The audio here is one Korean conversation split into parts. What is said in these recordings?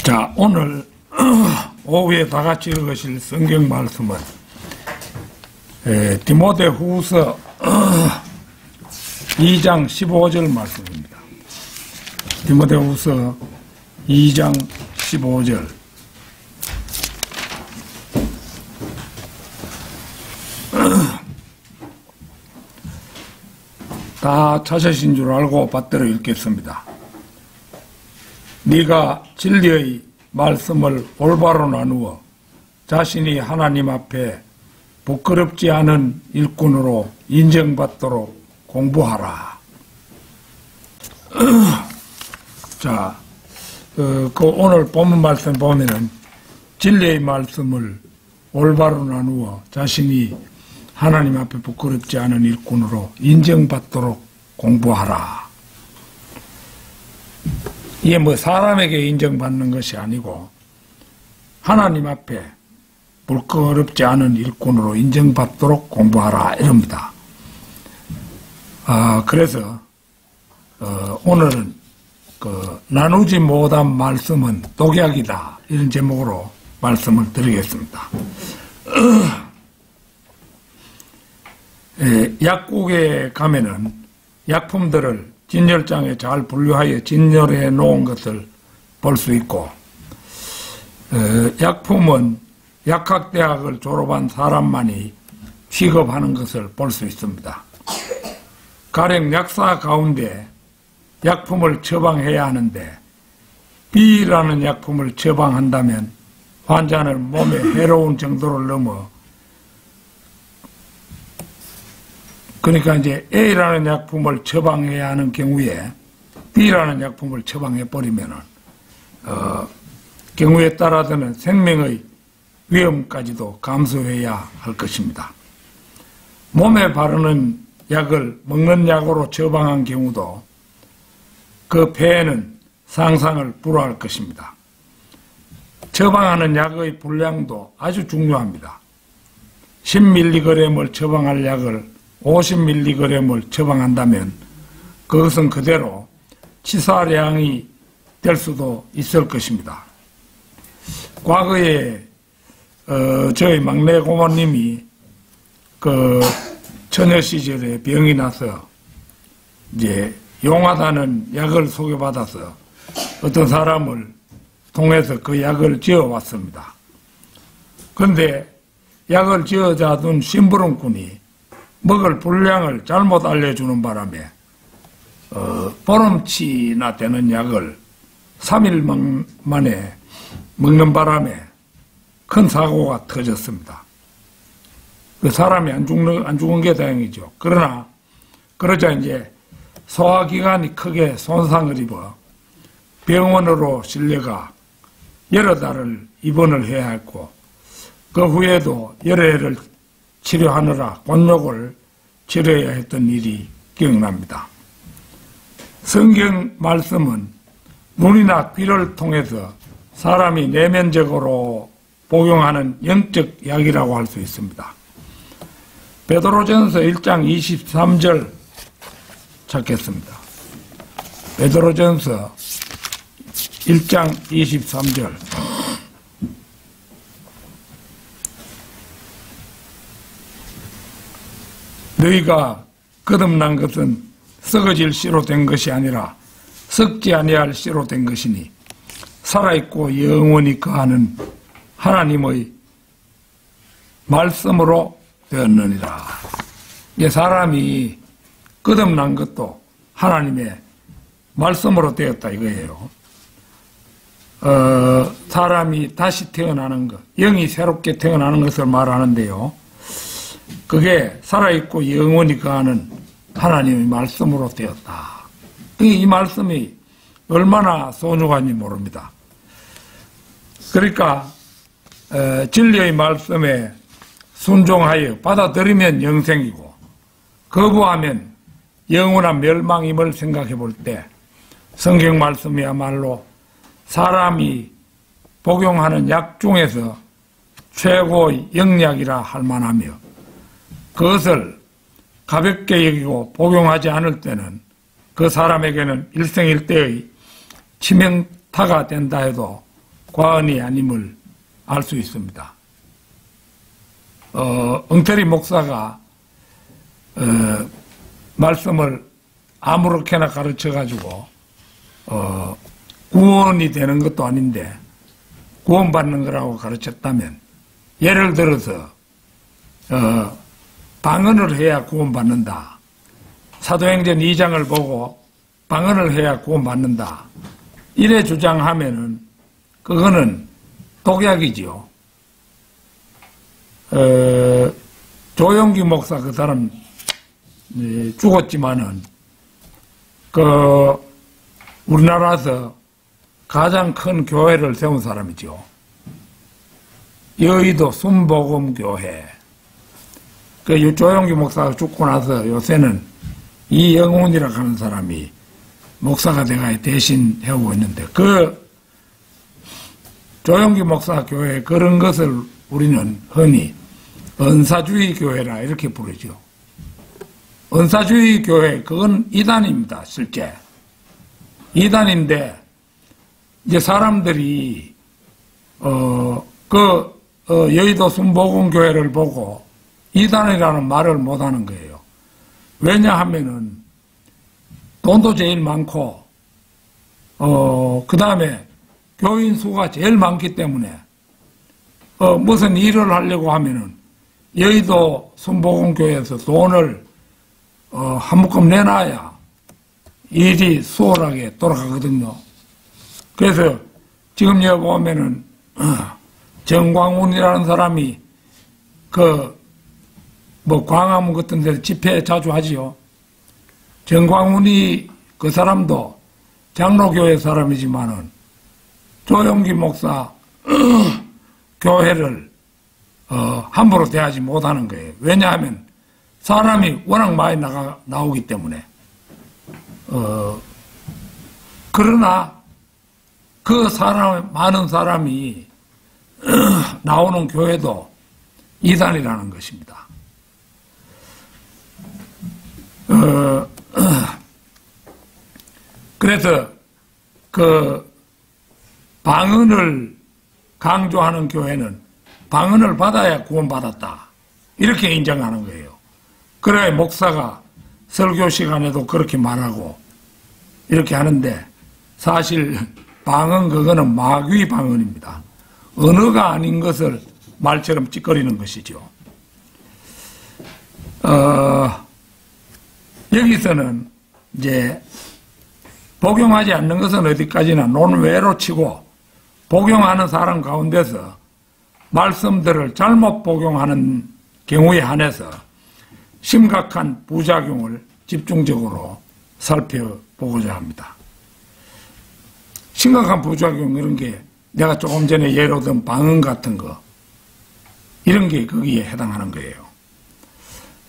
자, 오늘 오후에 다 같이 읽으실 성경 말씀은 디모데후서 2장 15절 말씀입니다. 디모데후서 2장 15절. 다 찾으신 줄 알고 받들어 읽겠습니다. 네가 진리의 말씀을 올바로 나누어 자신이 하나님 앞에 부끄럽지 않은 일꾼으로 인정받도록 공부하라. 자, 오늘 본문 말씀 보면은 진리의 말씀을 올바로 나누어 자신이 하나님 앞에 부끄럽지 않은 일꾼으로 인정받도록 공부하라. 이게 뭐 사람에게 인정받는 것이 아니고 하나님 앞에 부끄럽지 않은 일꾼으로 인정받도록 공부하라 이럽니다. 그래서 오늘은 나누지 못한 말씀은 독약이다 이런 제목으로 말씀을 드리겠습니다. 약국에 가면은 약품들을 진열장에 잘 분류하여 진열해 놓은 것을 볼 수 있고, 약품은 약학대학을 졸업한 사람만이 취급하는 것을 볼 수 있습니다. 가령 약사 가운데 약품을 처방해야 하는데 B라는 약품을 처방한다면 환자는 몸에 해로운 정도를 넘어, 그러니까 이제 A라는 약품을 처방해야 하는 경우에 B라는 약품을 처방해 버리면은 경우에 따라서는 생명의 위험까지도 감수해야 할 것입니다. 몸에 바르는 약을 먹는 약으로 처방한 경우도 그 폐에는 상상을 불허할 것입니다. 처방하는 약의 분량도 아주 중요합니다. 10mg을 처방할 약을 50mg을 처방한다면 그것은 그대로 치사량이 될 수도 있을 것입니다. 과거에 저희 막내 고모님이 처녀 시절에 병이 나서 이제 용하다는 약을 소개받아서 어떤 사람을 통해서 그 약을 지어왔습니다. 그런데 약을 지어다 둔 심부름꾼이 먹을 분량을 잘못 알려주는 바람에 보름치나 되는 약을 3일 만에 먹는 바람에 큰 사고가 터졌습니다. 그 사람이 안 죽은 게 다행이죠. 그러자 이제 소화기관이 크게 손상을 입어 병원으로 실려가 여러 달을 입원을 해야 했고, 그 후에도 여러 해를 치료하느라 곤욕을 치러야 했던 일이 기억납니다. 성경 말씀은 눈이나 귀를 통해서 사람이 내면적으로 복용하는 영적 약이라고 할 수 있습니다. 베드로전서 1장 23절 찾겠습니다. 베드로전서 1장 23절. 너희가 거듭난 것은 썩어질 씨로 된 것이 아니라 썩지 아니할 씨로 된 것이니 살아있고 영원히 거하는 하나님의 말씀으로 되었느니라. 이게 사람이 거듭난 것도 하나님의 말씀으로 되었다 이거예요. 사람이 다시 태어나는 것, 영이 새롭게 태어나는 것을 말하는데요. 그게 살아있고 영원히 거하는 하나님의 말씀으로 되었다. 이 말씀이 얼마나 소중한지 모릅니다. 그러니까 진리의 말씀에 순종하여 받아들이면 영생이고 거부하면 영원한 멸망임을 생각해 볼 때 성경 말씀이야말로 사람이 복용하는 약 중에서 최고의 영약이라 할 만하며, 그것을 가볍게 여기고 복용하지 않을 때는 그 사람에게는 일생일대의 치명타가 된다 해도 과언이 아님을 알 수 있습니다. 엉터리 목사가 말씀을 아무렇게나 가르쳐가지고 구원이 되는 것도 아닌데 구원받는 거라고 가르쳤다면, 예를 들어서 방언을 해야 구원받는다, 사도행전 2장을 보고 방언을 해야 구원받는다, 이래 주장하면은 그거는 독약이지요. 조영기 목사 그 사람 죽었지만은 우리나라에서 가장 큰 교회를 세운 사람이죠. 여의도 순복음교회. 조영기 목사가 죽고 나서 요새는 이영훈이라고 하는 사람이 목사가 돼가 대신 해오고 있는데, 조영기 목사 교회 그런 것을 우리는 흔히 은사주의 교회라 이렇게 부르죠. 은사주의 교회, 그건 이단입니다, 실제. 이단인데, 이제 사람들이, 여의도 순복음교회를 보고 이단이라는 말을 못 하는 거예요. 왜냐하면은, 돈도 제일 많고, 그 다음에 교인 수가 제일 많기 때문에, 무슨 일을 하려고 하면은, 여의도 순복음교회에서 돈을, 한 묶음 내놔야 일이 수월하게 돌아가거든요. 그래서 지금 여기 보면은, 정광훈이라는 사람이, 광화문 같은 데서 집회 자주 하지요. 정광훈이 그 사람도 장로교회 사람이지만은 조영기 목사 교회를 함부로 대하지 못하는 거예요. 왜냐하면 사람이 워낙 많이 나오기 때문에. 그러나 그 많은 사람이 나오는 교회도 이단이라는 것입니다. 그래서 방언을 강조하는 교회는 방언을 받아야 구원받았다, 이렇게 인정하는 거예요. 그래야 목사가 설교 시간에도 그렇게 말하고 이렇게 하는데, 사실 방언 그거는 마귀 방언입니다. 언어가 아닌 것을 말처럼 찌꺼리는 것이죠. 여기서는 이제 복용하지 않는 것은 어디까지나 논외로 치고, 복용하는 사람 가운데서 말씀들을 잘못 복용하는 경우에 한해서 심각한 부작용을 집중적으로 살펴보고자 합니다. 심각한 부작용, 이런 게 내가 조금 전에 예로 든 방언 같은 거, 이런 게 거기에 해당하는 거예요.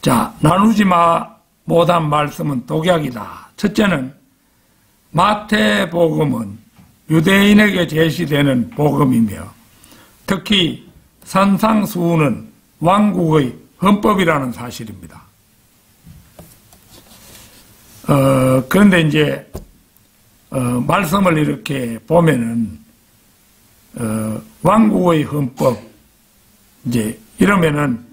자, 나누지 못한 말씀은 독약이다. 첫째는, 마태복음은 유대인에게 제시되는 복음이며, 특히 산상수훈은 왕국의 헌법이라는 사실입니다. 그런데 이제 말씀을 이렇게 보면은 왕국의 헌법, 이제 이러면은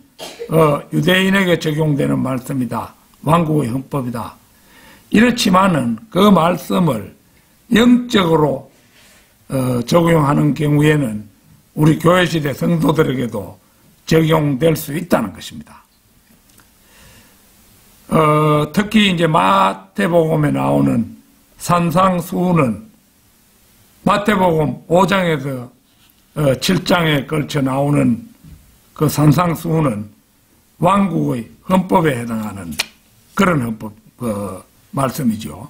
유대인에게 적용되는 말씀이다, 왕국의 헌법이다. 이렇지만은 그 말씀을 영적으로 적용하는 경우에는 우리 교회시대 성도들에게도 적용될 수 있다는 것입니다. 특히 이제 마태복음에 나오는 산상수훈은 마태복음 5장에서 7장에 걸쳐 나오는 그 산상수훈은 왕국의 헌법에 해당하는 그런 헌법 말씀이죠.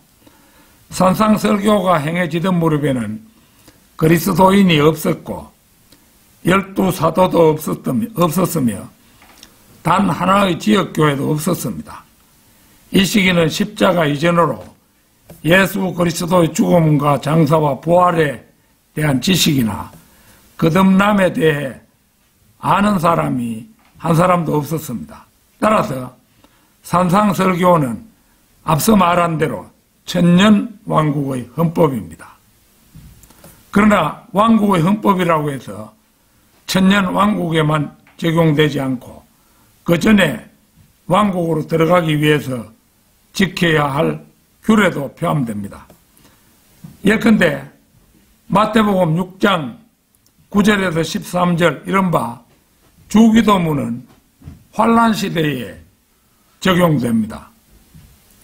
산상설교가 행해지던 무렵에는 그리스도인이 없었고 12사도도 없었으며 단 하나의 지역교회도 없었습니다. 이 시기는 십자가 이전으로 예수 그리스도의 죽음과 장사와 부활에 대한 지식이나 거듭남에 대해 아는 사람이 한 사람도 없었습니다. 따라서 산상설교는 앞서 말한 대로 천년 왕국의 헌법입니다. 그러나 왕국의 헌법이라고 해서 천년 왕국에만 적용되지 않고 그 전에 왕국으로 들어가기 위해서 지켜야 할 규례도 포함됩니다. 예컨대 마태복음 6장 9절에서 13절 이른바 주기도문은 환란시대에 적용됩니다.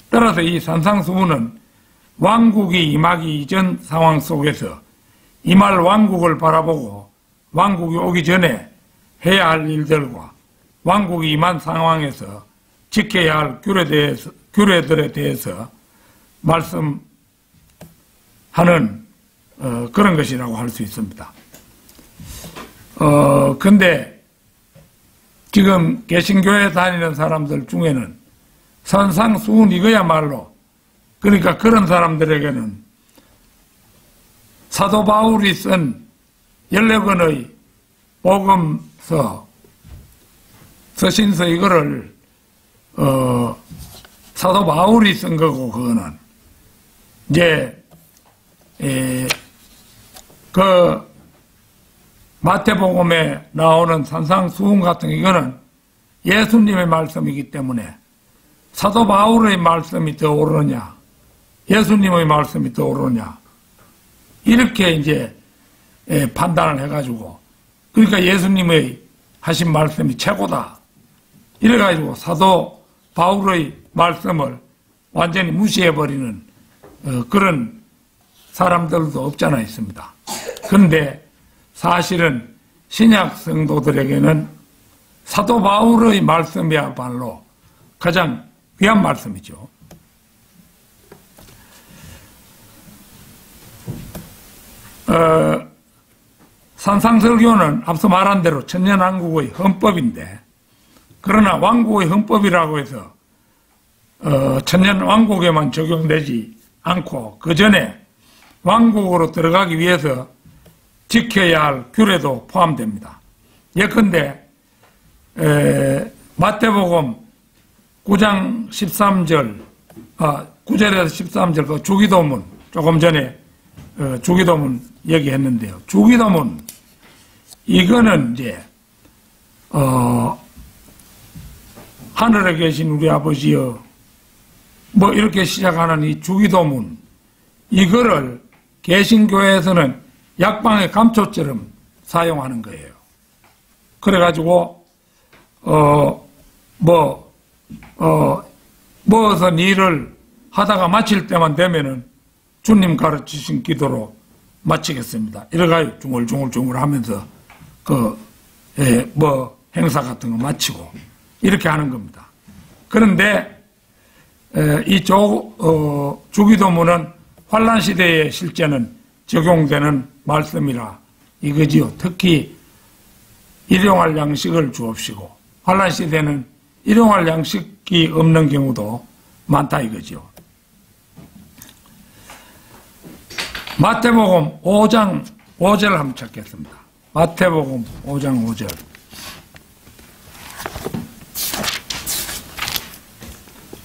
따라서 이 산상수훈은 왕국이 임하기 이전 상황 속에서 임할 왕국을 바라보고 왕국이 오기 전에 해야 할 일들과 왕국이 임한 상황에서 지켜야 할 규례들에 대해서 말씀하는 그런 것이라고 할 수 있습니다. 근데 지금 개신교에 다니는 사람들 중에는 산상수훈 이거야말로 그러니까 그런 사람들에게는 사도 바울이 쓴 14권의 복음서 서신서 이거를 사도 바울이 쓴 거고 그거는 이제 그 마태복음에 나오는 산상수훈 같은 이거는 예수님의 말씀이기 때문에 사도 바울의 말씀이 더 옳으냐 예수님의 말씀이 더 옳으냐 이렇게 이제 판단을 해가지고 그러니까 예수님의 하신 말씀이 최고다 이래가지고 사도 바울의 말씀을 완전히 무시해버리는 그런 사람들도 없잖아 있습니다. 그런데 사실은 신약 성도들에게는 사도 바울의 말씀이야말로 가장 귀한 말씀이죠. 산상설교는 앞서 말한 대로 천년왕국의 헌법인데 그러나 왕국의 헌법이라고 해서 천년왕국에만 적용되지 않고 그 전에 왕국으로 들어가기 위해서 지켜야 할 규례도 포함됩니다. 예컨대 마태복음 9장 13절 9절에서 13절 그 주기도문 조금 전에 주기도문 얘기했는데요. 주기도문 이거는 이제 하늘에 계신 우리 아버지여 뭐 이렇게 시작하는 이 주기도문 이거를 개신교에서는 약방의 감초처럼 사용하는 거예요. 그래가지고 무엇은 일을 하다가 마칠 때만 되면은 주님 가르치신 기도로 마치겠습니다. 이래가지고 중얼중얼 하면서 행사 같은 거 마치고 이렇게 하는 겁니다. 그런데 이 주기도문은 환란시대에 실제는 적용되는 말씀이라 이거지요. 특히 일용할 양식을 주옵시고 환란시대는 일용할 양식이 없는 경우도 많다 이거지요. 마태복음 5장 5절 한번 찾겠습니다. 마태복음 5장 5절.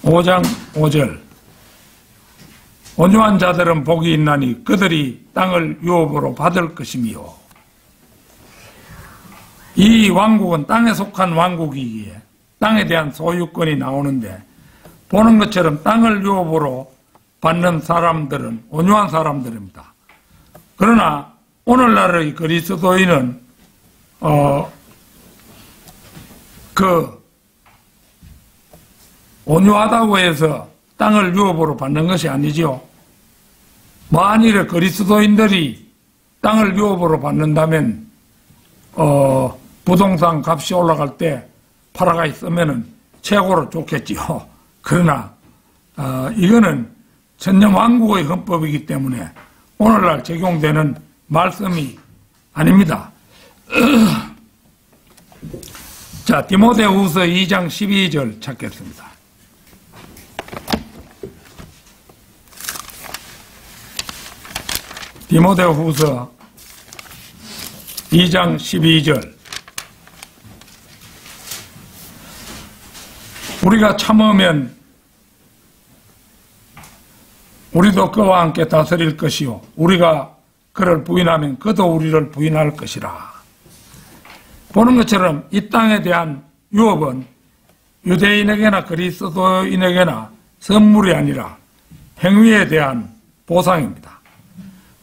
(5장 5절) 온유한 자들은 복이 있나니 그들이 땅을 유업으로 받을 것이며 이 왕국은 땅에 속한 왕국이기에 땅에 대한 소유권이 나오는데 보는 것처럼 땅을 유업으로 받는 사람들은 온유한 사람들입니다. 그러나 오늘날의 그리스도인은 온유하다고 해서 땅을 유업으로 받는 것이 아니죠. 만일에 그리스도인들이 땅을 유업으로 받는다면 부동산 값이 올라갈 때 팔아가 있으면 최고로 좋겠지요. 그러나 이거는 천년왕국의 헌법이기 때문에 오늘날 적용되는 말씀이 아닙니다. 자, 디모데후서 2장 12절 찾겠습니다. 디모데후서 2장 12절. 우리가 참으면 우리도 그와 함께 다스릴 것이요 우리가 그를 부인하면 그도 우리를 부인할 것이라. 보는 것처럼 이 땅에 대한 유업은 유대인에게나 그리스도인에게나 선물이 아니라 행위에 대한 보상입니다.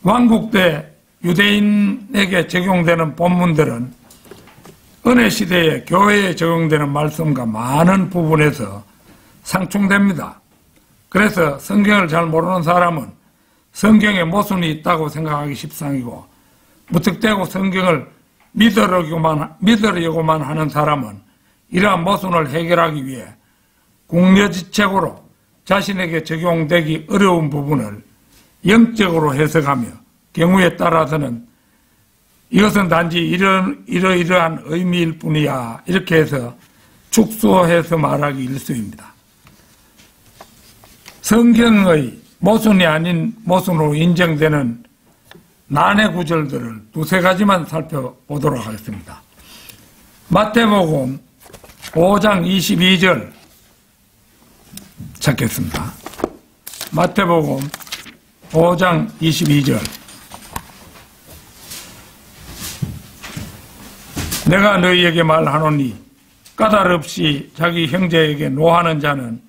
왕국 때 유대인에게 적용되는 본문들은 은혜 시대에 교회에 적용되는 말씀과 많은 부분에서 상충됩니다. 그래서 성경을 잘 모르는 사람은 성경에 모순이 있다고 생각하기 십상이고, 무턱대고 성경을 믿으려고만 하는 사람은 이러한 모순을 해결하기 위해 궁여지책으로 자신에게 적용되기 어려운 부분을 영적으로 해석하며 경우에 따라서는 이것은 단지 이러이러한 의미일 뿐이야, 이렇게 해서 축소해서 말하기 일쑤입니다. 성경의 모순이 아닌 모순으로 인정되는 난해 구절들을 두세 가지만 살펴보도록 하겠습니다. 마태복음 5장 22절 찾겠습니다. 마태복음 5장 22절. 내가 너희에게 말하노니 까닭 없이 자기 형제에게 노하는 자는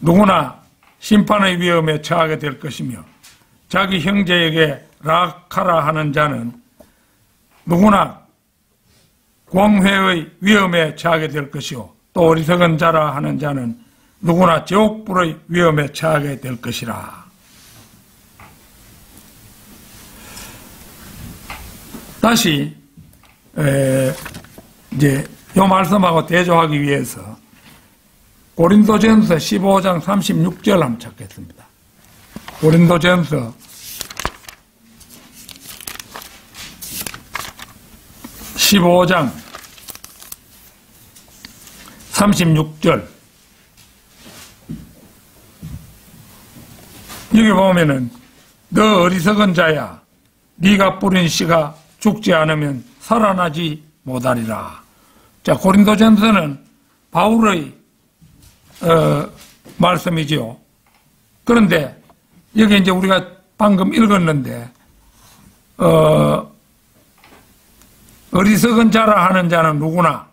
누구나 심판의 위험에 처하게 될 것이며, 자기 형제에게 락하라 하는 자는 누구나 공회의 위험에 처하게 될 것이요, 또 어리석은 자라 하는 자는 누구나 지옥불의 위험에 처하게 될 것이라. 다시 이제 이 말씀하고 대조하기 위해서 고린도전서 15장 36절 한번 찾겠습니다. 고린도전서 15장 36절. 여기 보면은 너 어리석은 자야, 네가 뿌린 씨가 죽지 않으면 살아나지 못하리라. 자, 고린도전서는 바울의 말씀이지요. 그런데 여기 이제 우리가 방금 읽었는데 어리석은 자라 하는 자는 누구나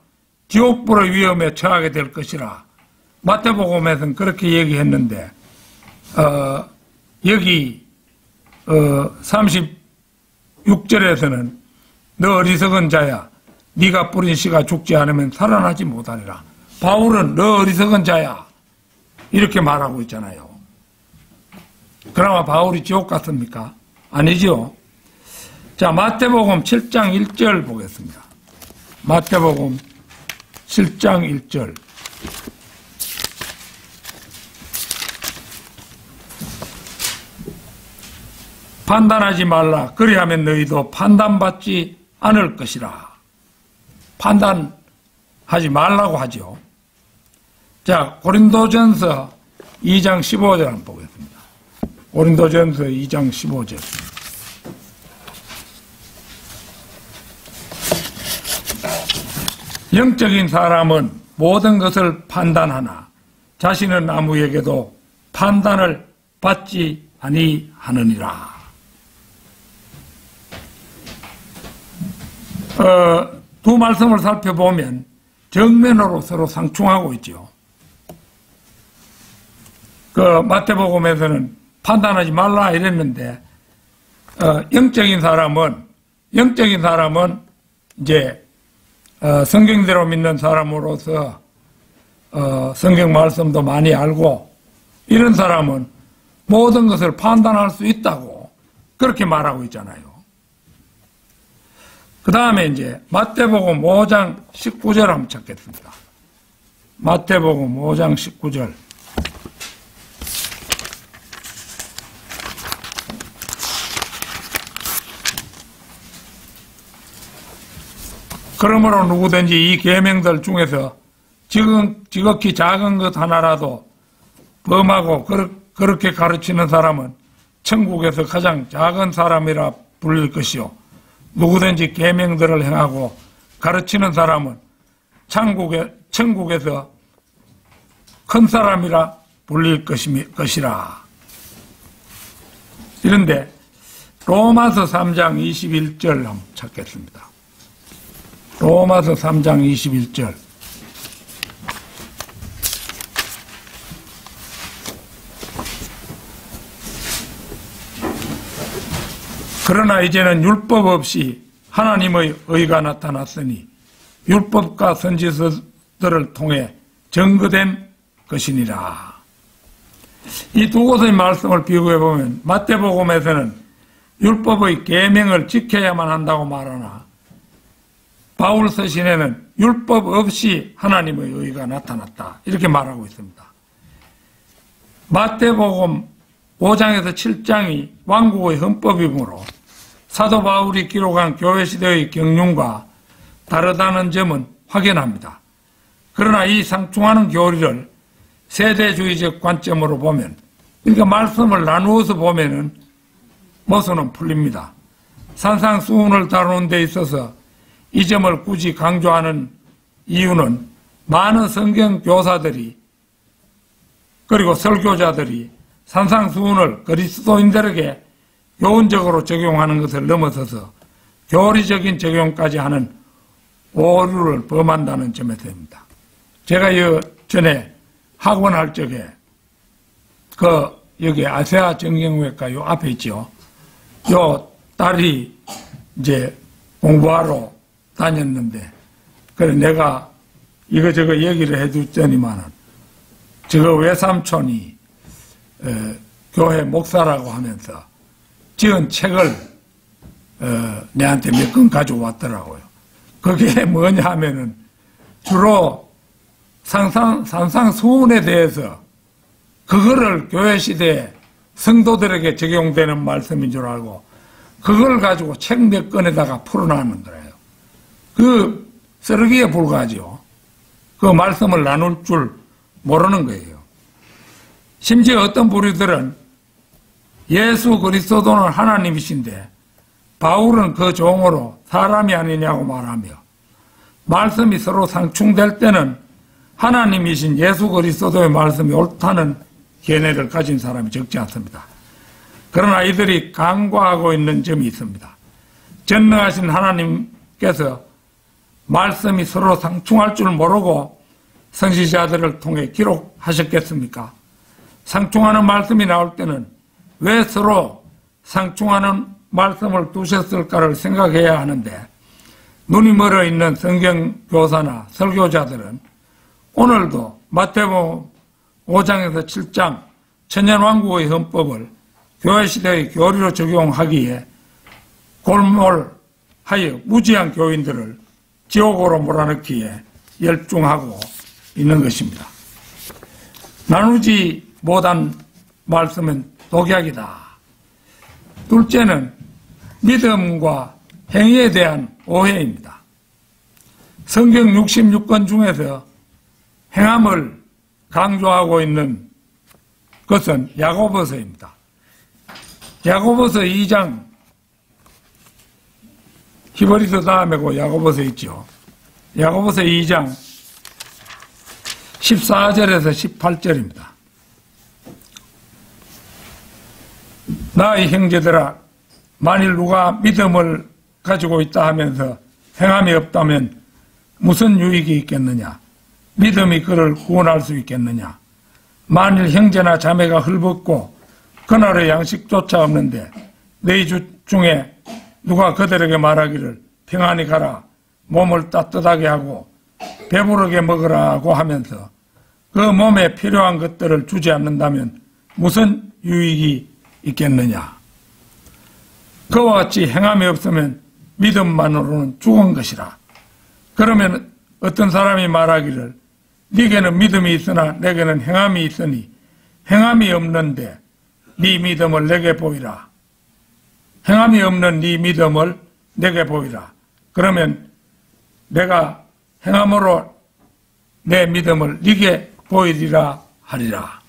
지옥불의 위험에 처하게 될 것이라. 마태복음에서는 그렇게 얘기했는데 여기 36절에서는 너 어리석은 자야, 네가 뿌린 씨가 죽지 않으면 살아나지 못하리라. 바울은 너 어리석은 자야 이렇게 말하고 있잖아요. 그나마 바울이 지옥 갔습니까? 아니죠. 자, 마태복음 7장 1절 보겠습니다. 마태복음 7장 1절. 판단하지 말라. 그리하면 너희도 판단받지 않을 것이라. 판단하지 말라고 하죠. 자, 고린도전서 2장 15절 한번 보겠습니다. 고린도전서 2장 15절. 영적인 사람은 모든 것을 판단하나 자신은 아무에게도 판단을 받지 아니하느니라. 두 말씀을 살펴보면 정면으로 서로 상충하고 있죠. 마태복음에서는 판단하지 말라 이랬는데, 영적인 사람은 이제 성경대로 믿는 사람으로서 성경 말씀도 많이 알고 이런 사람은 모든 것을 판단할 수 있다고 그렇게 말하고 있잖아요. 그 다음에 이제 마태복음 5장 19절 한번 찾겠습니다. 마태복음 5장 19절. 그러므로 누구든지 이 계명들 중에서 지극히 작은 것 하나라도 범하고 그렇게 가르치는 사람은 천국에서 가장 작은 사람이라 불릴 것이요, 누구든지 계명들을 행하고 가르치는 사람은 천국에서 큰 사람이라 불릴 것이라. 이런데 로마서 3장 21절 한번 찾겠습니다. 로마서 3장 21절. 그러나 이제는 율법 없이 하나님의 의가 나타났으니 율법과 선지서들을 통해 증거된 것이니라. 이 두 곳의 말씀을 비교해 보면 마태복음에서는 율법의 계명을 지켜야만 한다고 말하나 바울 서신에는 율법 없이 하나님의 의가 나타났다 이렇게 말하고 있습니다. 마태복음 5장에서 7장이 왕국의 헌법이므로 사도 바울이 기록한 교회시대의 경륜과 다르다는 점은 확연합니다. 그러나 이 상충하는 교리를 세대주의적 관점으로 보면, 그러니까 말씀을 나누어서 보면은 모순은 풀립니다. 산상수훈을 다루는 데 있어서 이 점을 굳이 강조하는 이유는 많은 성경 교사들이 그리고 설교자들이 산상수훈을 그리스도인들에게 교훈적으로 적용하는 것을 넘어서서 교리적인 적용까지 하는 오류를 범한다는 점에서입니다. 제가 전에 학원할 적에 여기 아세아 정형외과 요 앞에 있죠. 요 딸이 이제 공부하러 다녔는데, 그래 내가 이거저거 얘기를 해줬더니만은 저거 외삼촌이 교회 목사라고 하면서 지은 책을 내한테 몇 권 가져왔더라고요. 그게 뭐냐 하면은 주로 산상수훈에 대해서 그거를 교회 시대에 성도들에게 적용되는 말씀인 줄 알고 그걸 가지고 책 몇 권에다가 풀어나는 거예요. 그 쓰레기에 불과하죠. 그 말씀을 나눌 줄 모르는 거예요. 심지어 어떤 부류들은 예수 그리스도는 하나님이신데 바울은 그 종으로 사람이 아니냐고 말하며 말씀이 서로 상충될 때는 하나님이신 예수 그리스도의 말씀이 옳다는 견해를 가진 사람이 적지 않습니다. 그러나 이들이 간과하고 있는 점이 있습니다. 전능하신 하나님께서 말씀이 서로 상충할 줄 모르고 선지자들을 통해 기록하셨겠습니까? 상충하는 말씀이 나올 때는 왜 서로 상충하는 말씀을 두셨을까를 생각해야 하는데, 눈이 멀어 있는 성경교사나 설교자들은 오늘도 마태복음 5장에서 7장 천년왕국의 헌법을 교회시대의 교리로 적용하기에 골몰하여 무지한 교인들을 지옥으로 몰아넣기에 열중하고 있는 것입니다. 나누지 못한 말씀은 독약이다. 둘째는 믿음과 행위에 대한 오해입니다. 성경 66권 중에서 행함을 강조하고 있는 것은 야고보서입니다. 야고보서 2장, 히브리서 다음에고 야고보서 있죠. 야고보서 2장 14절에서 18절입니다. 나의 형제들아, 만일 누가 믿음을 가지고 있다 하면서 행함이 없다면 무슨 유익이 있겠느냐? 믿음이 그를 구원할 수 있겠느냐? 만일 형제나 자매가 헐벗고 그날의 양식조차 없는데 너희 중에 누가 그들에게 말하기를 평안히 가라, 몸을 따뜻하게 하고 배부르게 먹으라고 하면서 그 몸에 필요한 것들을 주지 않는다면 무슨 유익이 있겠느냐? 그와 같이 행함이 없으면 믿음만으로는 죽은 것이라. 그러면 어떤 사람이 말하기를 네게는 믿음이 있으나 내게는 행함이 있으니 행함이 없는데 네 믿음을 내게 보이라. 행함이 없는 네 믿음을 내게 보이라. 그러면 내가 행함으로 내 믿음을 네게 보이리라 하리라.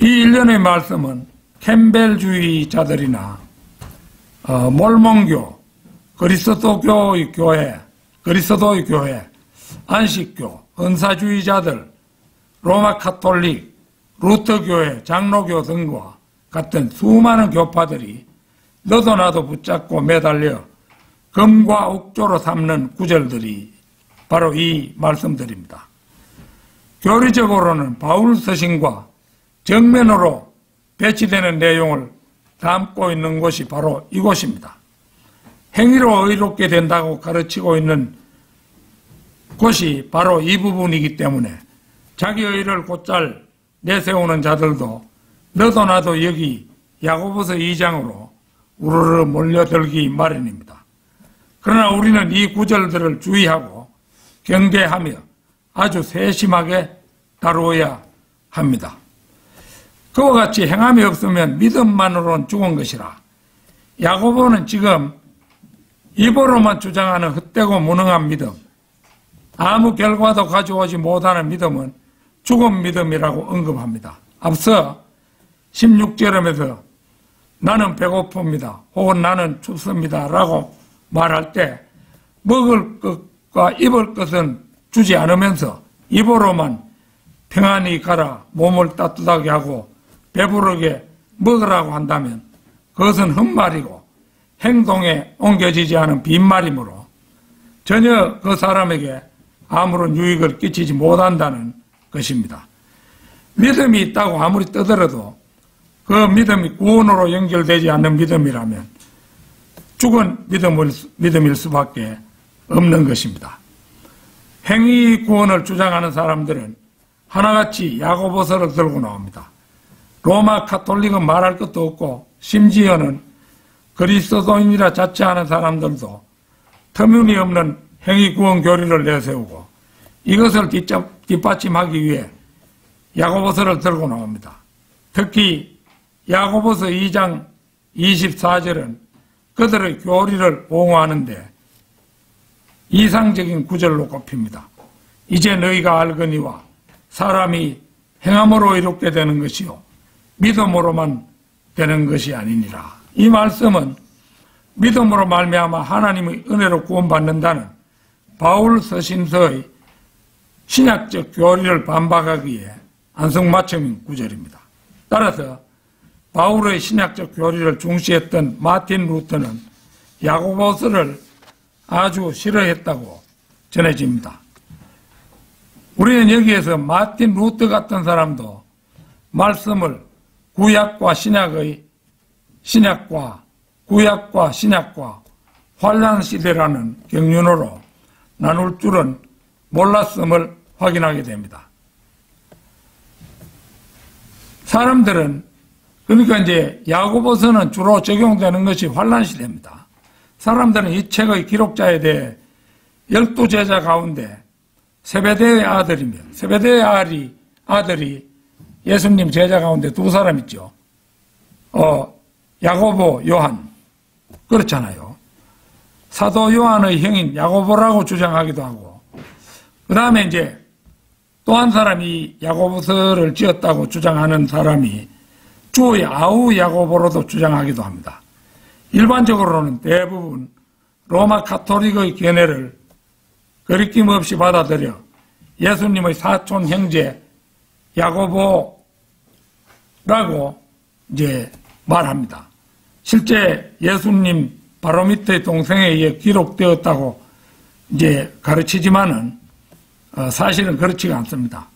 이 일련의 말씀은 캠벨주의자들이나 몰몬교, 그리스도의 교회, 안식교, 은사주의자들, 로마 카톨릭, 루터교회, 장로교 등과 같은 수많은 교파들이 너도 나도 붙잡고 매달려 금과 옥조로 삼는 구절들이 바로 이 말씀들입니다. 교리적으로는 바울 서신과 정면으로 배치되는 내용을 담고 있는 곳이 바로 이곳입니다. 행위로 의롭게 된다고 가르치고 있는 곳이 바로 이 부분이기 때문에 자기 의를 곧잘 내세우는 자들도 너도 나도 여기 야고보서 2장으로 우르르 몰려들기 마련입니다. 그러나 우리는 이 구절들을 주의하고 경계하며 아주 세심하게 다루어야 합니다. 그와 같이 행함이 없으면 믿음만으로는 죽은 것이라. 야고보는 지금 입으로만 주장하는 헛되고 무능한 믿음, 아무 결과도 가져오지 못하는 믿음은 죽은 믿음이라고 언급합니다. 앞서 16절에서 나는 배고픕니다. 혹은 나는 춥습니다. 라고 말할 때 먹을 것과 입을 것은 주지 않으면서 입으로만 평안히 가라, 몸을 따뜻하게 하고 배부르게 먹으라고 한다면 그것은 헛말이고 행동에 옮겨지지 않은 빈말이므로 전혀 그 사람에게 아무런 유익을 끼치지 못한다는 것입니다. 믿음이 있다고 아무리 떠들어도 그 믿음이 구원으로 연결되지 않는 믿음이라면 죽은 믿음일 수밖에 없는 것입니다. 행위 구원을 주장하는 사람들은 하나같이 야고보서를 들고 나옵니다. 로마 카톨릭은 말할 것도 없고 심지어는 그리스도인이라 자처하는 사람들도 터무니없는 행위 구원 교리를 내세우고 이것을 뒷받침하기 위해 야고보서를 들고 나옵니다. 특히 야고보서 2장 24절은 그들의 교리를 옹호하는데 이상적인 구절로 꼽힙니다. 이제 너희가 알거니와 사람이 행함으로 이롭게 되는 것이요 믿음으로만 되는 것이 아니니라. 이 말씀은 믿음으로 말미암아 하나님의 은혜로 구원받는다는 바울 서신서의 신약적 교리를 반박하기에 안성맞춤인 구절입니다. 따라서 바울의 신약적 교리를 중시했던 마틴 루터는 야고보서를 아주 싫어했다고 전해집니다. 우리는 여기에서 마틴 루터 같은 사람도 말씀을 구약과 신약과 환란시대라는 경륜으로 나눌 줄은 몰랐음을 확인하게 됩니다. 사람들은 그러니까 이제 야고보서는 주로 적용되는 것이 환란시대입니다. 사람들은 이 책의 기록자에 대해 12제자 가운데 세베대의 아들이며 세베대의 아들이 예수님 제자 가운데 두 사람 있죠. 야고보, 요한. 그렇잖아요. 사도 요한의 형인 야고보라고 주장하기도 하고 그 다음에 이제 또 한 사람이 야고보서를 지었다고 주장하는 사람이 주의 아우 야고보로도 주장하기도 합니다. 일반적으로는 대부분 로마 카톨릭의 견해를 거리낌 없이 받아들여 예수님의 사촌 형제 야고보라고 이제 말합니다. 실제 예수님 바로 밑에 동생에 의해 기록되었다고 이제 가르치지만은 사실은 그렇지가 않습니다.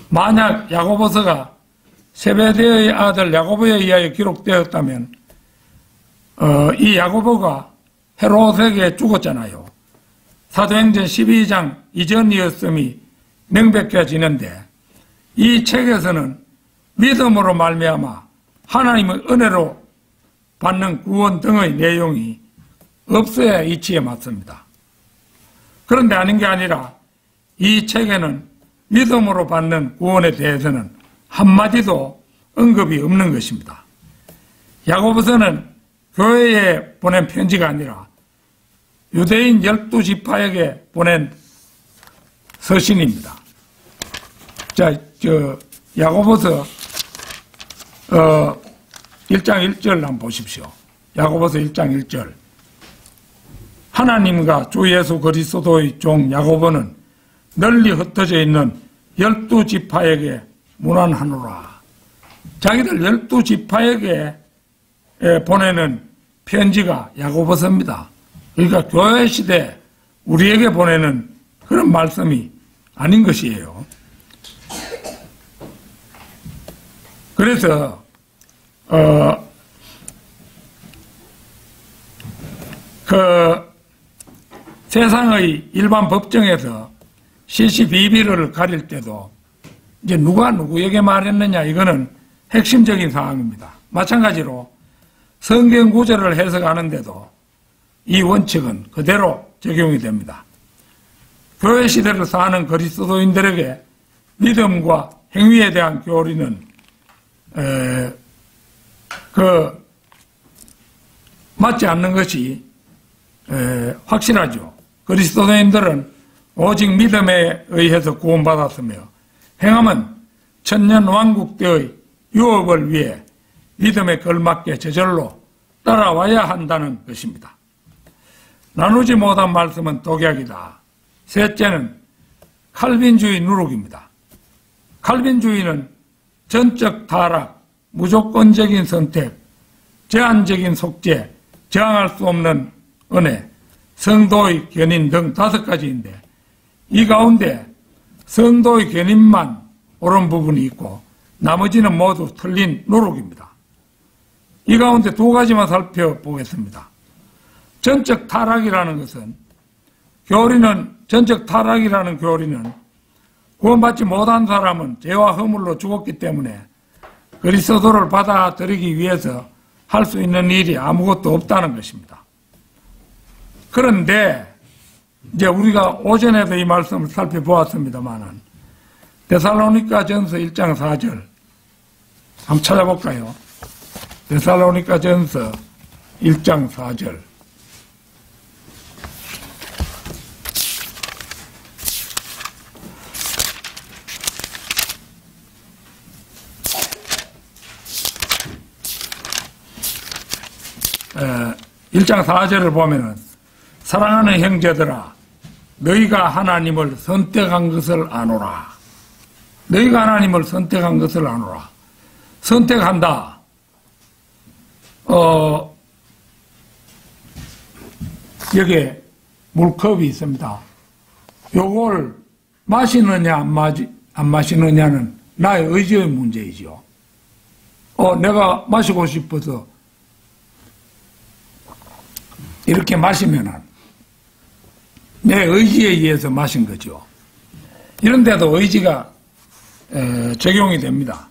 만약 야고보서가 세베대의 아들 야고보에 의하여 기록되었다면 이 야고보가 헤롯에게 죽었잖아요. 사도행전 12장 이전이었음이 명백해지는데 이 책에서는 믿음으로 말미암아 하나님의 은혜로 받는 구원 등의 내용이 없어야 이치에 맞습니다. 그런데 아닌 게 아니라 이 책에는 믿음으로 받는 구원에 대해서는 한마디도 언급이 없는 것입니다. 야고보서는 교회에 보낸 편지가 아니라 유대인 12지파에게 보낸 서신입니다. 자, 야고보서 1장 1절 한번 보십시오. 야고보서 1장 1절. 하나님과 주 예수 그리스도의 종 야고보는 널리 흩어져 있는 12지파에게 문안하노라. 자기들 12지파에게 보내는 편지가 야고보서입니다. 그러니까 교회 시대 우리에게 보내는 그런 말씀이 아닌 것이에요. 그래서 세상의 일반 법정에서 시시비비를 가릴 때도 이제 누가 누구에게 말했느냐, 이거는 핵심적인 사항입니다. 마찬가지로 성경 구절을 해석하는데도 이 원칙은 그대로 적용이 됩니다. 교회 시대를 사는 그리스도인들에게 믿음과 행위에 대한 교리는 맞지 않는 것이 확실하죠. 그리스도인들은 오직 믿음에 의해서 구원받았으며 행함은 천년왕국대의 유업을 위해 믿음에 걸맞게 저절로 따라와야 한다는 것입니다. 나누지 못한 말씀은 독약이다. 셋째는 칼빈주의 누룩입니다. 칼빈주의는 전적 타락, 무조건적인 선택, 제한적인 속죄, 저항할 수 없는 은혜, 성도의 견인 등 5가지인데 이 가운데 성도의 견인만 옳은 부분이 있고 나머지는 모두 틀린 누룩입니다. 이 가운데 2가지만 살펴보겠습니다. 전적 타락이라는 것은 전적 타락이라는 교리는 구원받지 못한 사람은 죄와 허물로 죽었기 때문에 그리스도를 받아들이기 위해서 할 수 있는 일이 아무것도 없다는 것입니다. 그런데 이제 우리가 오전에도 이 말씀을 살펴보았습니다만은 데살로니가전서 1장 4절 한번 찾아볼까요? 데살로니가전서 1장 4절. 에, 1장 4절을 보면은 사랑하는 형제들아 너희가 하나님을 선택한 것을 아노라. 너희가 하나님을 선택한 것을 아노라. 선택한다. 여기에 물컵이 있습니다. 요걸 마시느냐 안 마시느냐는 나의 의지의 문제이죠. 내가 마시고 싶어서 이렇게 마시면은 내 의지에 의해서 마신 거죠. 이런데도 의지가 적용이 됩니다.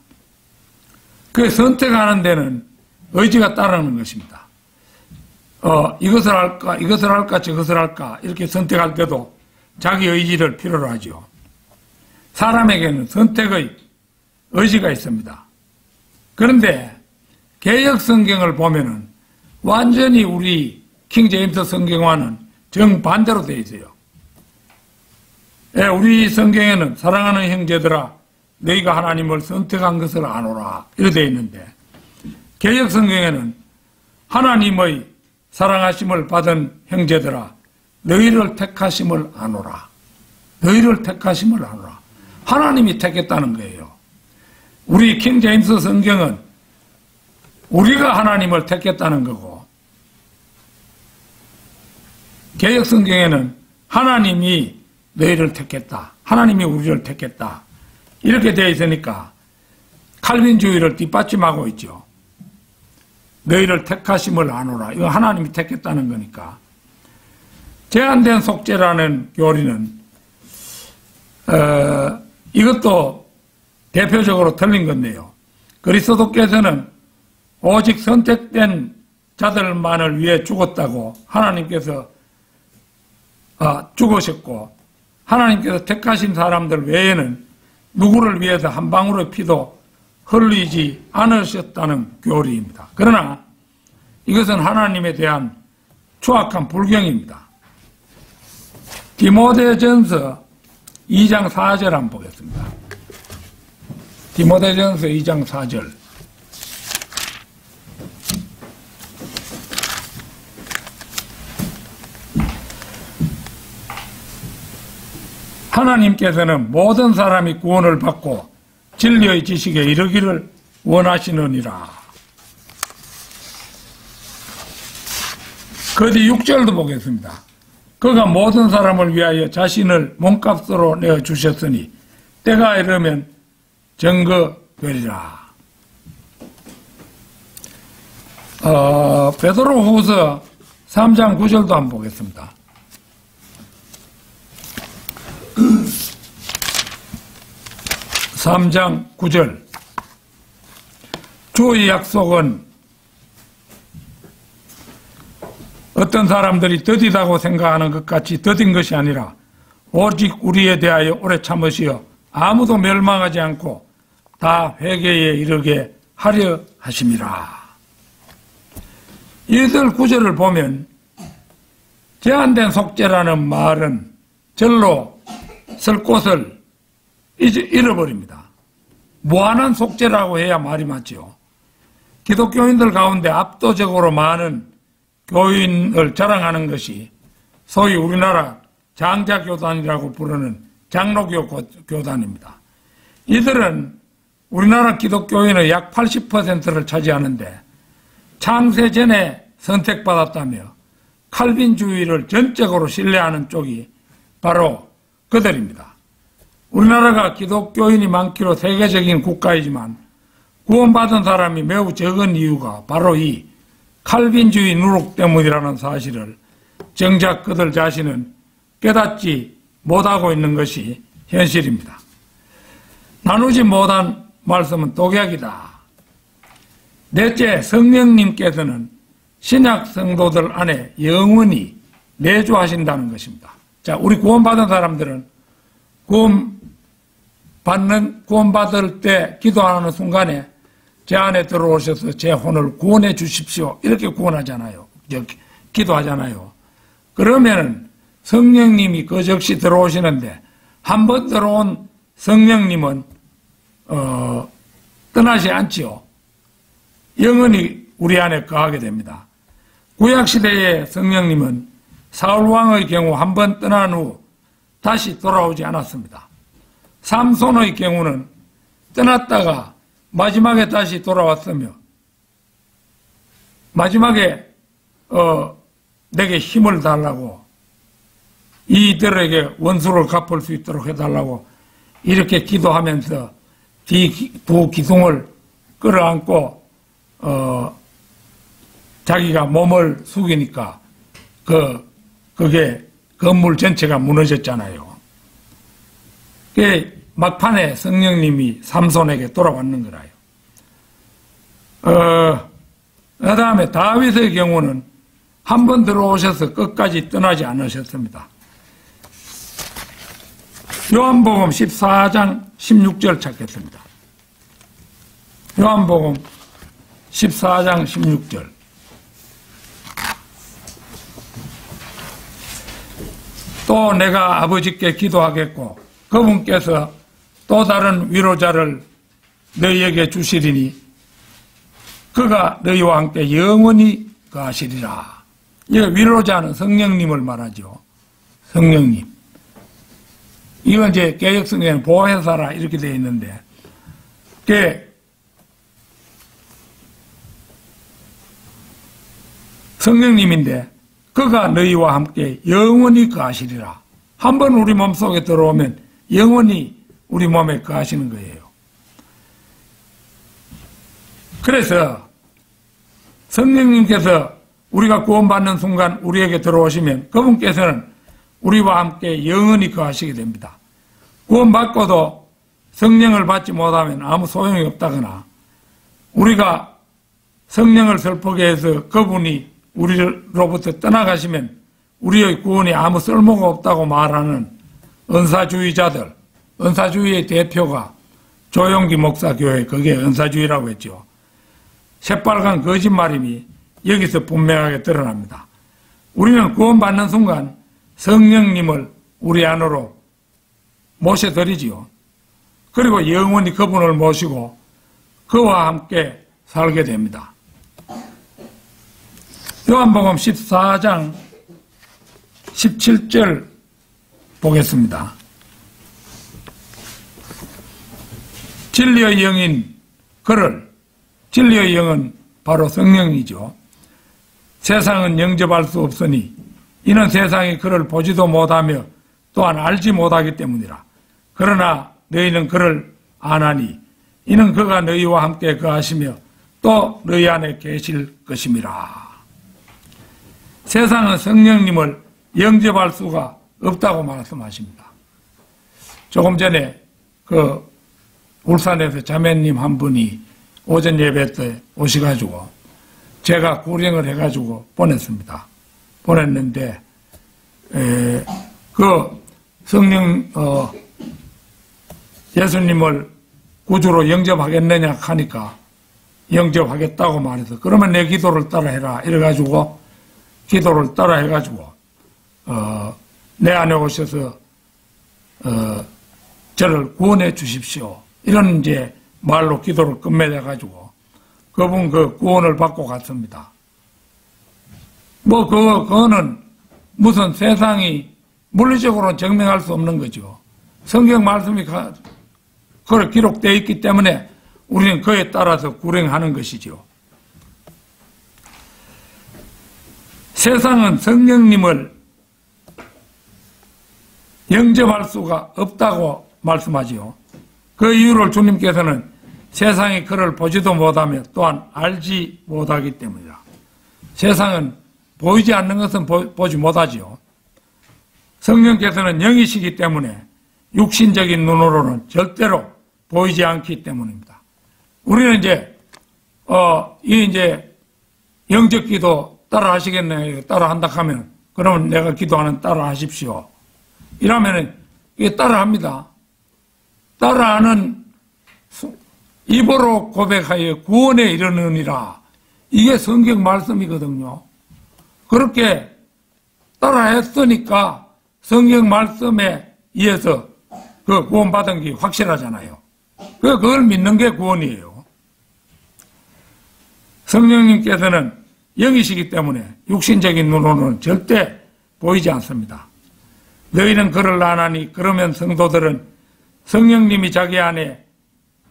그 선택하는 데는 의지가 따르는 것입니다. 이것을 할까, 저것을 할까, 이렇게 선택할 때도 자기 의지를 필요로 하죠. 사람에게는 선택의 의지가 있습니다. 그런데 개역 성경을 보면은 완전히 우리 킹제임스 성경과는 정반대로 되어 있어요. 우리 성경에는 사랑하는 형제들아 너희가 하나님을 선택한 것을 아노라 이렇게 되어 있는데 개역 성경에는 하나님의 사랑하심을 받은 형제들아 너희를 택하심을 아노라. 너희를 택하심을 아노라. 하나님이 택했다는 거예요. 우리 킹제임스 성경은 우리가 하나님을 택했다는 거고 개역 성경에는 하나님이 너희를 택했다. 하나님이 우리를 택했다. 이렇게 되어 있으니까 칼빈주의를 뒷받침하고 있죠. 너희를 택하심을 아노라. 이거 하나님이 택했다는 거니까. 제한된 속죄라는 교리는 이것도 대표적으로 틀린 건데요. 그리스도께서는 오직 선택된 자들만을 위해 죽었다고 하나님께서 죽으셨고 하나님께서 택하신 사람들 외에는 누구를 위해서 한 방울의 피도 흘리지 않으셨다는 교리입니다. 그러나 이것은 하나님에 대한 추악한 불경입니다. 디모데전서 2장 4절 한번 보겠습니다. 디모데전서 2장 4절. 하나님께서는 모든 사람이 구원을 받고 진리의 지식에 이르기를 원하시느니라. 그 뒤 6절도 보겠습니다. 그가 모든 사람을 위하여 자신을 몸값으로 내어주셨으니 때가 이르면 증거되리라. 베드로후서 3장 9절도 한번 보겠습니다. (3장 9절) 주의 약속은 어떤 사람들이 더디다고 생각하는 것 같이 더딘 것이 아니라 오직 우리에 대하여 오래 참으시어 아무도 멸망하지 않고 다 회개에 이르게 하려 하심이라. 이들 구절을 보면 제한된 속죄라는 말은 절로 쓸 곳을 잃어버립니다. 무한한 속죄라고 해야 말이 맞죠. 기독교인들 가운데 압도적으로 많은 교인을 자랑하는 것이 소위 우리나라 장자교단이라고 부르는 장로교 교단입니다. 이들은 우리나라 기독교인의 약 80%를 차지하는데 창세 전에 선택받았다며 칼빈주의를 전적으로 신뢰하는 쪽이 바로 그들입니다. 우리나라가 기독교인이 많기로 세계적인 국가이지만 구원받은 사람이 매우 적은 이유가 바로 이 칼빈주의 누룩 때문이라는 사실을 정작 그들 자신은 깨닫지 못하고 있는 것이 현실입니다. 나누지 못한 말씀은 독약이다. 넷째, 성령님께서는 신약 성도들 안에 영원히 내주하신다는 것입니다. 자, 우리 구원받은 사람들은 구원받을 때 기도하는 순간에 제 안에 들어오셔서 제 혼을 구원해 주십시오. 이렇게 구원하잖아요. 기도하잖아요. 그러면 성령님이 그 즉시 들어오시는데 한 번 들어온 성령님은 떠나지 않지요. 영원히 우리 안에 거하게 됩니다. 구약시대의 성령님은 사울왕의 경우 한 번 떠난 후 다시 돌아오지 않았습니다. 삼손의 경우는 떠났다가 마지막에 다시 돌아왔으며 마지막에 내게 힘을 달라고 이들에게 원수를 갚을 수 있도록 해달라고 이렇게 기도하면서 두 기둥을 끌어안고 자기가 몸을 숙이니까 그게 건물 전체가 무너졌잖아요. 그게 막판에 성령님이 삼손에게 돌아왔는 거라요. 그 다음에 다윗의 경우는 한 번 들어오셔서 끝까지 떠나지 않으셨습니다. 요한복음 14장 16절 찾겠습니다. 요한복음 14장 16절. 또 내가 아버지께 기도하겠고 그분께서 또 다른 위로자를 너희에게 주시리니 그가 너희와 함께 영원히 거하시리라. 이 위로자는 성령님을 말하죠. 성령님. 이건 이제 개역성경에는 보혜사라 이렇게 되어 있는데 그게 성령님인데 그가 너희와 함께 영원히 거하시리라. 한번 우리 몸속에 들어오면 영원히 우리 몸에 거하시는 거예요. 그래서 성령님께서 우리가 구원받는 순간 우리에게 들어오시면 그분께서는 우리와 함께 영원히 거하시게 됩니다. 구원받고도 성령을 받지 못하면 아무 소용이 없다거나 우리가 성령을 슬프게 해서 그분이 우리로부터 떠나가시면 우리의 구원이 아무 쓸모가 없다고 말하는 은사주의자들, 은사주의의 대표가 조용기 목사교회, 그게 은사주의라고 했죠. 새빨간 거짓말임이 여기서 분명하게 드러납니다. 우리는 구원받는 순간 성령님을 우리 안으로 모셔드리지요. 그리고 영원히 그분을 모시고 그와 함께 살게 됩니다. 요한복음 14장 17절 보겠습니다. 진리의 영인 그를 진리의 영은 바로 성령이죠. 세상은 영접할 수 없으니 이는 세상이 그를 보지도 못하며 또한 알지 못하기 때문이라. 그러나 너희는 그를 아나니 이는 그가 너희와 함께 거하시며 또 너희 안에 계실 것임이라. 세상은 성령님을 영접할 수가 없다고 말씀하십니다. 조금 전에 울산에서 자매님 한 분이 오전 예배 때 오셔가지고 제가 구령을 해가지고 보냈는데 성령 예수님을 구주로 영접하겠느냐 하니까 영접하겠다고 말해서 그러면 내 기도를 따라해라 이래가지고 기도를 따라해가지고 내 안에 오셔서 저를 구원해 주십시오 이런 이제 말로 기도를 끝맺어가지고 그분 구원을 받고 갔습니다. 그거는 무슨 세상이 물리적으로 증명할 수 없는 거죠. 성경 말씀이 그걸 기록되어 있기 때문에 우리는 그에 따라서 구령하는 것이죠. 세상은 성령님을 영접할 수가 없다고 말씀하지요. 그 이유를 주님께서는 세상이 그를 보지도 못하며 또한 알지 못하기 때문이다. 세상은 보이지 않는 것은 보지 못하지요. 성령께서는 영이시기 때문에 육신적인 눈으로는 절대로 보이지 않기 때문입니다. 우리는 이제 영접기도 따라 하시겠네. 따라 한다 하면 그러면 내가 기도하는 따라 하십시오. 이러면은 이게 따라 합니다. 따라하는 입으로 고백하여 구원에 이르느니라. 이게 성경 말씀이거든요. 그렇게 따라했으니까 성경 말씀에 의해서 구원받은 게 확실하잖아요. 그걸 믿는 게 구원이에요. 성령님께서는 영이시기 때문에 육신적인 눈으로는 절대 보이지 않습니다. 너희는 그를 아나니 그러면 성도들은 성령님이 자기 안에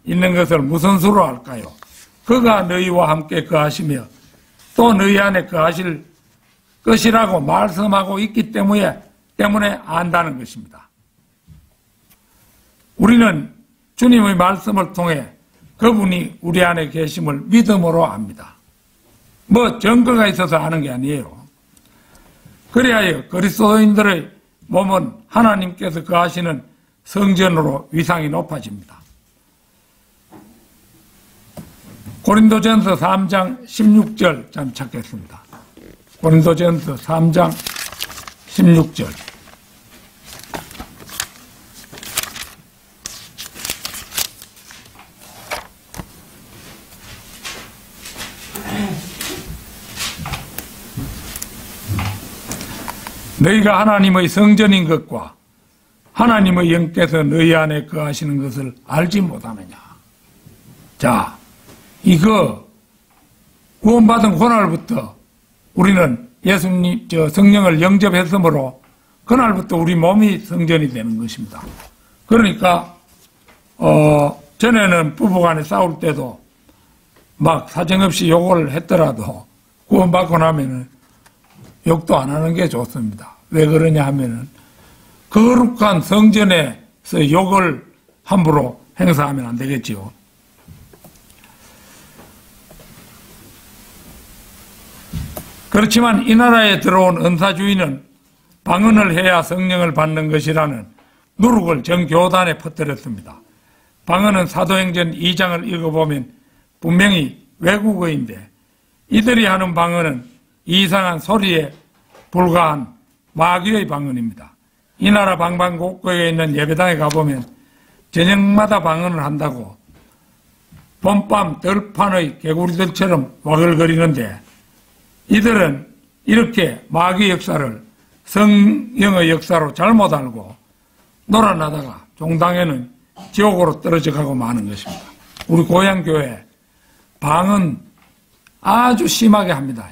있는 것을 무슨 수로 알까요? 그가 너희와 함께 거하시며 또 너희 안에 거하실 것이라고 말씀하고 있기 때문에 안다는 것입니다. 우리는 주님의 말씀을 통해 그분이 우리 안에 계심을 믿음으로 압니다. 증거가 있어서 아는 게 아니에요. 그리하여 그리스도인들의 몸은 하나님께서 거하시는 성전으로 위상이 높아집니다. 고린도전서 3장 16절 좀 찾겠습니다. 고린도전서 3장 16절. 너희가 하나님의 성전인 것과 하나님의 영께서 너희 안에 거하시는 것을 알지 못하느냐. 자, 이거 구원받은 그날부터 우리는 예수님 성령을 영접했으므로 그날부터 우리 몸이 성전이 되는 것입니다. 그러니까 전에는 부부간에 싸울 때도 막 사정없이 욕을 했더라도 구원받고 나면은 욕도 안 하는 게 좋습니다. 왜 그러냐 하면은 거룩한 성전에서 욕을 함부로 행사하면 안 되겠지요. 그렇지만 이 나라에 들어온 은사주의는 방언을 해야 성령을 받는 것이라는 누룩을 정교단에 퍼뜨렸습니다. 방언은 사도행전 2장을 읽어보면 분명히 외국어인데 이들이 하는 방언은 이상한 소리에 불과한 마귀의 방언입니다. 이 나라 방방곡곡에 있는 예배당에 가보면 저녁마다 방언을 한다고 봄밤 들판의 개구리들처럼 와글거리는데 이들은 이렇게 마귀 역사를 성령의 역사로 잘못 알고 놀아나다가 종당에는 지옥으로 떨어져 가고 마는 것입니다. 우리 고향교회 방언 아주 심하게 합니다.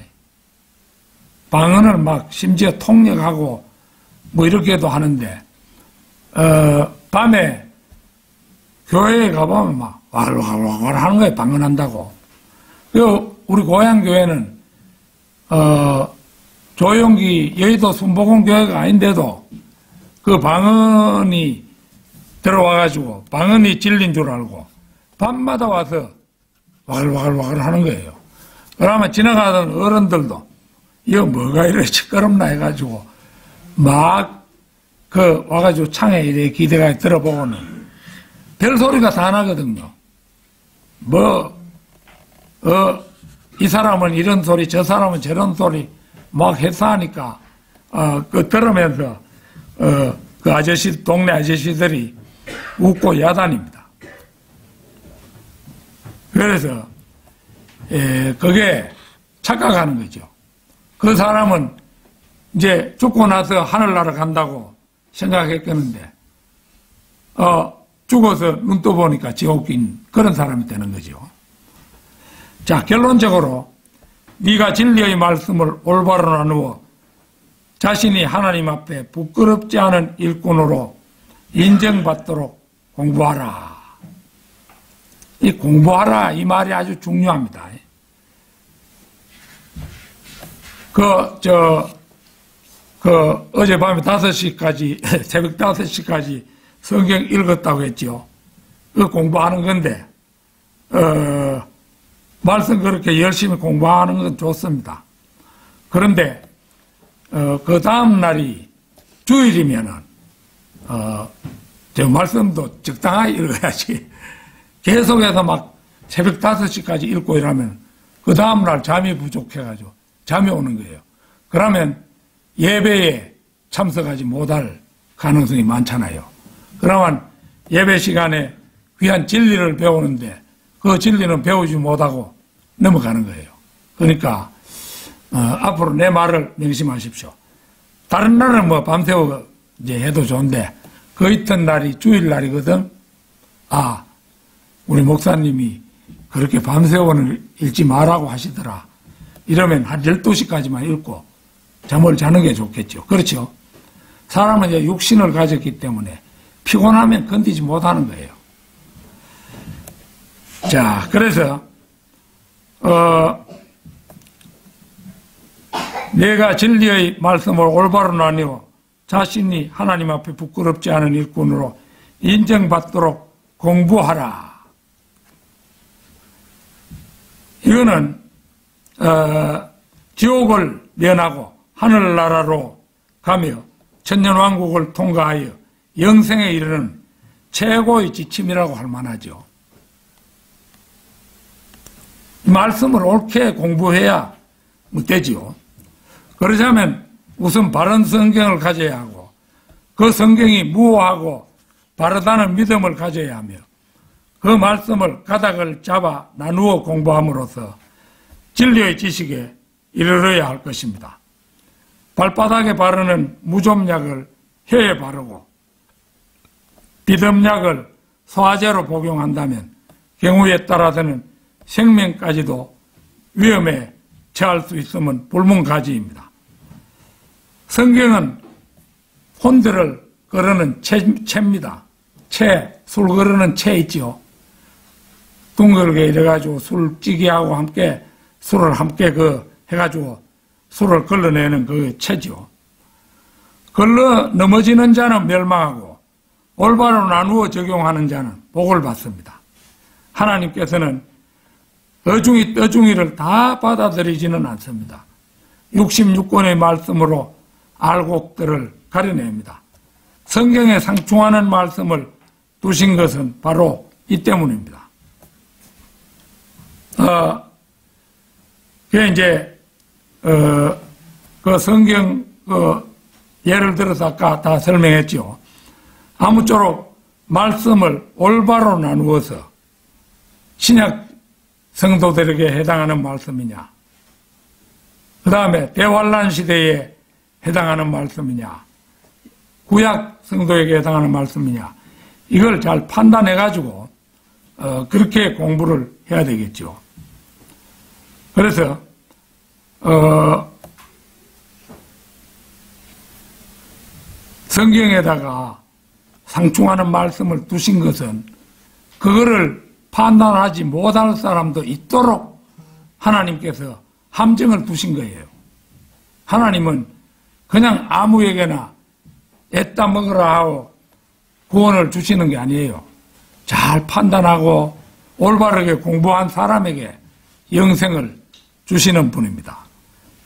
방언을 막 심지어 통역하고 이렇게도 하는데 밤에 교회에 가보면 막 와글와글 하는 거예요. 방언한다고. 우리 고향교회는, 조용기 여의도 순복음교회가 아닌데도 그 방언이 들어와가지고 방언이 진리인 줄 알고 밤마다 와서 와글와글 하는 거예요. 그러면 지나가던 어른들도 이거 뭐가 이렇게 시끄럽나 해가지고 막 와가지고 창에 이렇게 기대가 들어보고는 별소리가 다 나거든요. 이 사람은 이런 소리, 저 사람은 저런 소리 막 해서 하니까, 들으면서, 그 동네 아저씨들이 웃고 야단입니다. 그래서, 그게 착각하는 거죠. 그 사람은 이제 죽고 나서 하늘나라 간다고 생각했겠는데, 죽어서 눈 떠보니까 지옥인 그런 사람이 되는 거죠. 자, 결론적으로 네가 진리의 말씀을 올바로 나누어 자신이 하나님 앞에 부끄럽지 않은 일꾼으로 인정받도록 공부하라. 이 공부하라 이 말이 아주 중요합니다. 어젯밤에 5시까지 새벽 5시까지 성경 읽었다고 했죠. 그 공부하는 건데 말씀 그렇게 열심히 공부하는 건 좋습니다. 그런데 그 다음 날이 주일이면은 저 말씀도 적당하게 읽어야지. 계속해서 막 새벽 5시까지 읽고 이러면 그 다음 날 잠이 부족해가지고 잠이 오는 거예요. 그러면 예배에 참석하지 못할 가능성이 많잖아요. 그러면 예배 시간에 귀한 진리를 배우는데 그 진리는 배우지 못하고 넘어가는 거예요. 그러니까 앞으로 내 말을 명심하십시오. 다른 날은 뭐 밤새워 이제 해도 좋은데 그 이튿날이 주일날이거든. 우리 목사님이 그렇게 밤새워는 읽지 말라고 하시더라. 이러면 한 12시까지만 읽고 잠을 자는 게 좋겠죠. 그렇죠? 사람은 이제 육신을 가졌기 때문에 피곤하면 견디지 못하는 거예요. 자, 그래서 내가 진리의 말씀을 올바로 나누어 자신이 하나님 앞에 부끄럽지 않은 일꾼으로 인정받도록 공부하라. 이거는 지옥을 면하고 하늘나라로 가며 천년왕국을 통과하여 영생에 이르는 최고의 지침이라고 할 만하죠. 이 말씀을 옳게 공부해야 되지요. 그러자면 우선 바른 성경을 가져야 하고 그 성경이 무오하고 바르다는 믿음을 가져야 하며 그 말씀을 가닥을 잡아 나누어 공부함으로써 진리의 지식에 이르러야 할 것입니다. 발바닥에 바르는 무좀약을 혀에 바르고 비듬약을 소화제로 복용한다면 경우에 따라서는 생명까지도 위험에 처할 수 있으면 불문가지입니다. 성경은 혼들을 거르는 채입니다. 술 거르는 채 있죠. 둥글게 이래가지고 술찌개하고 함께 술을 함께 해가지고 술을 걸러내는 그 채죠. 걸러 넘어지는 자는 멸망하고 올바로 나누어 적용하는 자는 복을 받습니다. 하나님께서는 어중이를 다 받아들이지는 않습니다. 66권의 말씀으로 알곡들을 가려냅니다. 성경에 상충하는 말씀을 두신 것은 바로 이 때문입니다. 그 성경, 예를 들어서 아까 다 설명했죠. 아무쪼록 말씀을 올바로 나누어서 신약 성도들에게 해당하는 말씀이냐, 그 다음에 대환란 시대에 해당하는 말씀이냐, 구약 성도에게 해당하는 말씀이냐, 이걸 잘 판단해가지고 그렇게 공부를 해야 되겠죠. 그래서 성경에다가 상충하는 말씀을 두신 것은 그거를 판단하지 못할 사람도 있도록 하나님께서 함정을 두신 거예요. 하나님은 그냥 아무에게나 애따 먹으라 하고 구원을 주시는 게 아니에요. 잘 판단하고 올바르게 공부한 사람에게 영생을 주시는 분입니다.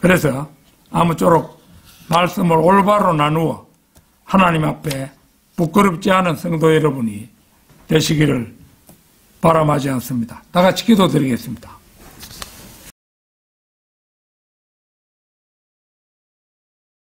그래서 아무쪼록 말씀을 올바로 나누어 하나님 앞에 부끄럽지 않은 성도 여러분이 되시기를 바람하지 않습니다. 다 같이 기도드리겠습니다.